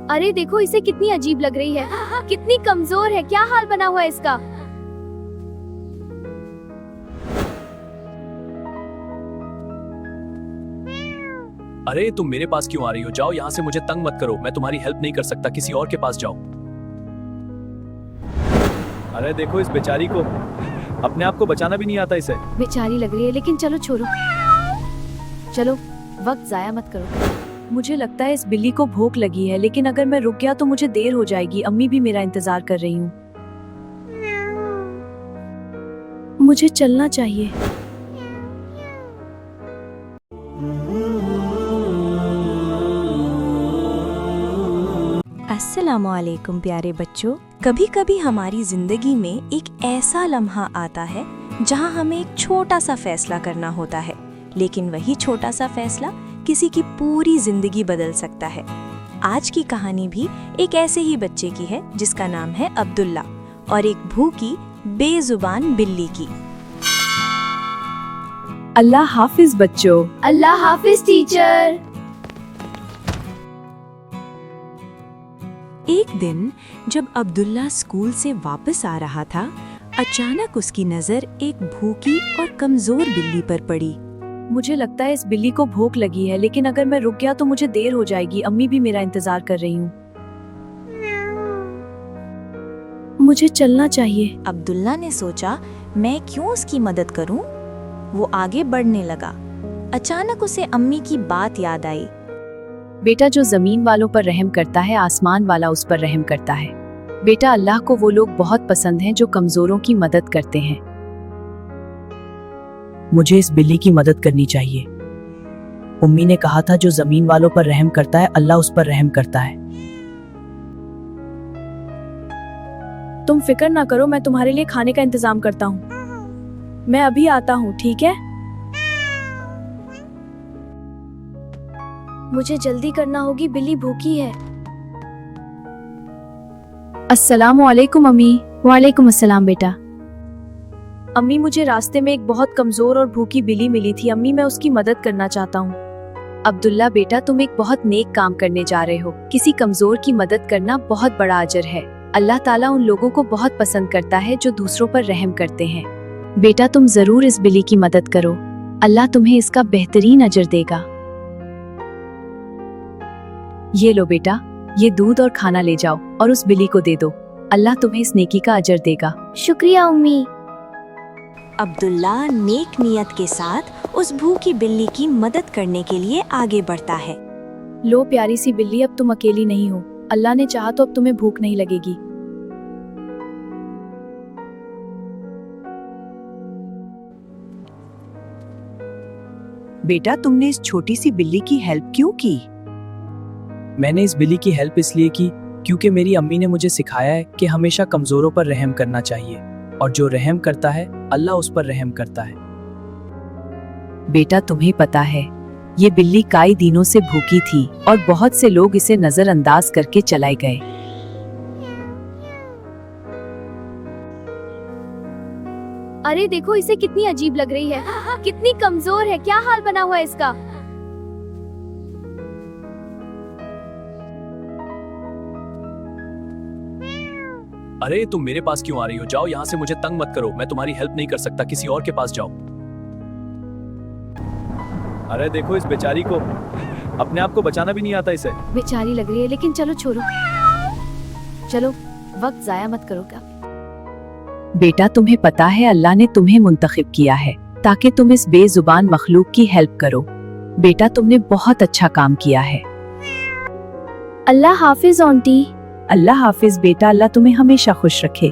अरे देखो इसे कितनी अजीब लग रही है, कितनी कमजोर है, क्या हाल बना हुआ है इसका। अरे तुम मेरे पास क्यों आ रही हो? जाओ यहाँ से, मुझे तंग मत करो। मैं तुम्हारी हेल्प नहीं कर सकता, किसी और के पास जाओ। अरे देखो इस बेचारी को, अपने आप को बचाना भी नहीं आता इसे। बेचारी लग रही है, लेकिन चलो छोड़ो, चलो वक्त जाया मत करो। मुझे लगता है इस बिल्ली को भूख लगी है, लेकिन अगर मैं रुक गया तो मुझे देर हो जाएगी। अम्मी भी मेरा इंतजार कर रही हूँ। मुझे चलना चाहिए। अस्सलामुअलैकुम प्यारे बच्चों। कभी कभी हमारी जिंदगी में एक ऐसा लम्हा आता है जहां हमें एक छोटा सा फैसला करना होता है, लेकिन वही छोटा सा फैसला किसी की पूरी जिंदगी बदल सकता है। आज की कहानी भी एक ऐसे ही बच्चे की है जिसका नाम है अब्दुल्ला और एक भूखी बेजुबान बिल्ली की। अल्लाह हाफिज बच्चों। अल्लाह हाफिज टीचर। एक दिन जब अब्दुल्ला स्कूल से वापस आ रहा था, अचानक उसकी नजर एक भूखी और कमजोर बिल्ली पर पड़ी। मुझे लगता है इस बिल्ली को भूख लगी है, लेकिन अगर मैं रुक गया तो मुझे देर हो जाएगी। अम्मी भी मेरा इंतजार कर रही हूँ। मुझे चलना चाहिए। अब्दुल्ला ने सोचा, मैं क्यों उसकी मदद करूं? वो आगे बढ़ने लगा। अचानक उसे अम्मी की बात याद आई। बेटा, जो जमीन वालों पर रहम करता है, आसमान वाला उस पर रहम करता है। बेटा, अल्लाह को वो लोग बहुत पसंद हैं जो कमजोरों की मदद करते हैं। मुझे इस बिल्ली की मदद करनी चाहिए। उम्मी ने कहा था, जो जमीन वालों पर रहम करता है, अल्लाह उस पर रहम करता है। तुम फिक्र ना करो, मैं तुम्हारे लिए खाने का इंतजाम करता हूँ। मैं अभी आता हूँ, ठीक है? मुझे जल्दी करना होगी, बिल्ली भूखी है। अस्सलामुअलैकुम अम्मी। वालेकुम अस्सलाम बेटा। अम्मी, मुझे रास्ते में एक बहुत कमजोर और भूखी बिल्ली मिली थी। अम्मी, मैं उसकी मदद करना चाहता हूँ। अब्दुल्ला बेटा, तुम एक बहुत नेक काम करने जा रहे हो। किसी कमजोर की मदद करना बहुत बड़ा अजर है। अल्लाह ताला उन लोगों को बहुत पसंद करता है जो दूसरों पर रहम करते हैं। बेटा, तुम जरूर इस बिल्ली की मदद करो। अल्लाह तुम्हें इसका बेहतरीन अजर देगा। ये लो बेटा, ये दूध और खाना ले जाओ और उस बिल्ली को दे दो। अल्लाह तुम्हें इस नेकी का अजर देगा। शुक्रिया उम्मी। अब्दुल्ला नेक नियत के साथ उस भूखी बिल्ली की मदद करने के लिए आगे बढ़ता है। लो प्यारी सी बिल्ली, अब तुम अकेली नहीं हो। अल्लाह ने चाहा तो अब तुम्हें भूख नहीं लगेगी। बेटा, तुमने इस छोटी सी बिल्ली की हेल्प क्यों की? मैंने इस बिल्ली की हेल्प इसलिए की क्योंकि मेरी अम्मी ने मुझे सिखाया है कि हमेशा कमजोरों पर रहम करना चाहिए, और जो रहम करता है अल्लाह उस पर रहम करता है। बेटा, तुम्हें पता है, ये बिल्ली कई दिनों से भूखी थी और बहुत से लोग इसे नजरअंदाज करके चले गए। अरे देखो इसे कितनी अजीब लग रही है, कितनी कमजोर है, क्या हाल बना हुआ है इसका। अरे तुम मेरे पास क्यों आ रही हो? जाओ यहाँ से, मुझे तंग मत करो। मैं तुम्हारी हेल्प नहीं कर सकता, किसी और के पास जाओ। अरे देखो इस बेचारी को, अपने आप को बचाना भी नहीं आता इसे। बेचारी लग रही है, लेकिन चलो छोड़ो, चलो वक्त जाया मत करो। क्या बेटा, तुम्हें पता है अल्लाह ने तुम्हें मुंतखब किया है ताकि तुम इस बेजुबान मखलूक की हेल्प करो। बेटा, तुमने बहुत अच्छा काम किया है। अल्लाह हाफिज आंटी। अल्लाह हाफिज बेटा, अल्लाह तुम्हें हमेशा खुश रखे।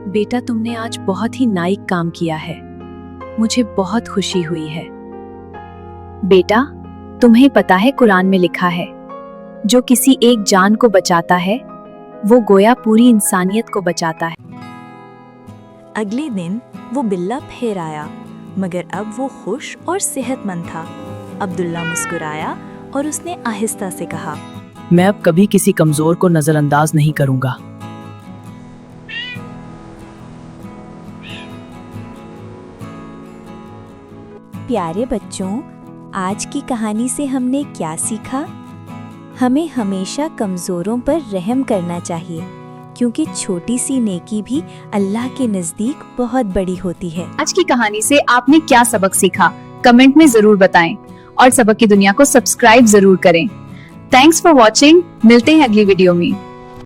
बेटा, तुमने आज बहुत ही नाइक काम किया है। मुझे बहुत खुशी हुई है। बेटा, तुम्हें पता है कुरान में लिखा है, जो किसी एक जान को बचाता है वो गोया पूरी इंसानियत को बचाता है। अगले दिन वो बिल्ला फिर आया, मगर अब वो खुश और सेहतमंद था। अब्दुल्ला मुस्कुराया और उसने आहिस्ता से कहा, मैं अब कभी किसी कमजोर को नजरअंदाज नहीं करूंगा। प्यारे बच्चों, आज की कहानी से हमने क्या सीखा? हमें हमेशा कमज़ोरों पर रहम करना चाहिए, क्योंकि छोटी सी नेकी भी अल्लाह के नज़दीक बहुत बड़ी होती है। आज की कहानी से आपने क्या सबक सीखा, कमेंट में जरूर बताएं और सबक की दुनिया को सब्सक्राइब जरूर करें। Thanks for watching. मिलते हैं अगली वीडियो में।